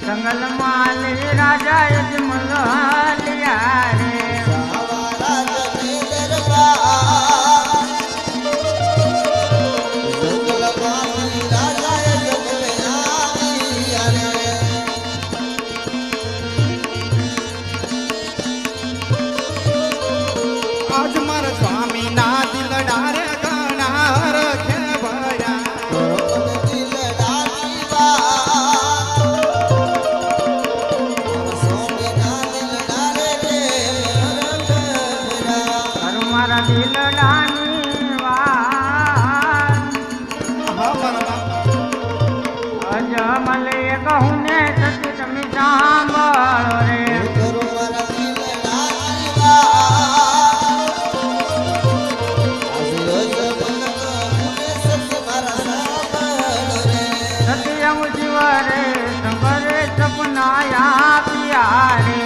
जंगल माले राजा यजमल लिया रे आज मार स्वामी ना दिल डारे गणा रखे भया मारा दिल डानी वार अजमल कहूँ ने सती તમે સાંભળો રે સત્યમ જીવ રે સંભરે સપનાયા પિયા રે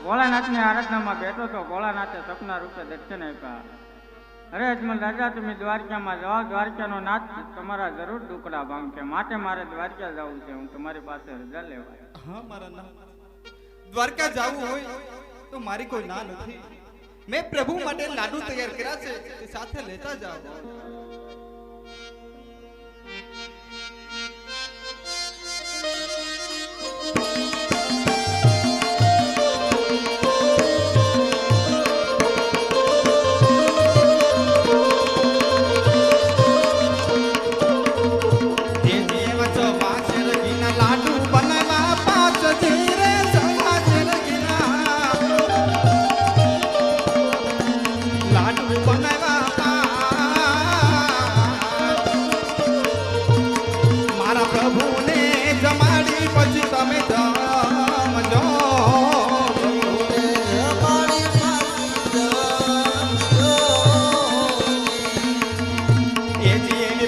ભોળાનાથની આરાધનામાં બેઠો તો ભોળાનાથે સપના રૂપે દર્શન આપ્યા. અરે અજમલ રાજા, તમે દ્વારકામાં જાઓ, દ્વારકાનો નાથ તમારા જરૂર દુકડા ભાંગશે, માટે મારે દ્વારકા જવું છે. હું તમારી પાસે રજા લેવા. હા મારા ના દ્વારકા જવું હોય તો મારી કોઈ ના નથી. મેં પ્રભુ માટે લાડુ તૈયાર કર્યા છે, તે સાથે લેતા જાઓ.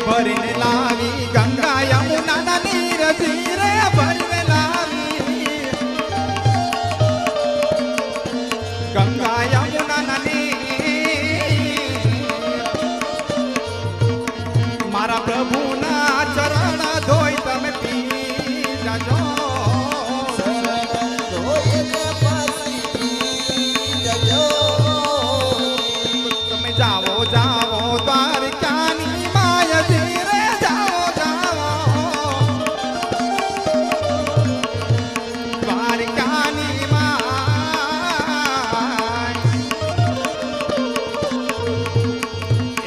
ભરીને લાવી ગંગા યમુના નીર ધીરે ભરીને લાવી ગંગા યમુના નીર મારા પ્રભુના ચરણ ધોઈ તમે પી જાજો. તમે જાઓ જાઓ દ્વારકાની માય ધીરે જાઓ જાઓ દ્વારકાની માય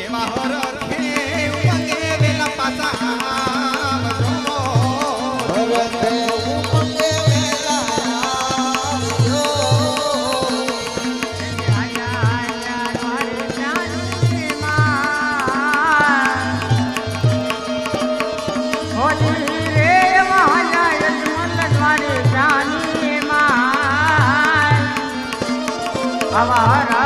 એવા હરખે ઉમંગે વેલા પાછા हमारा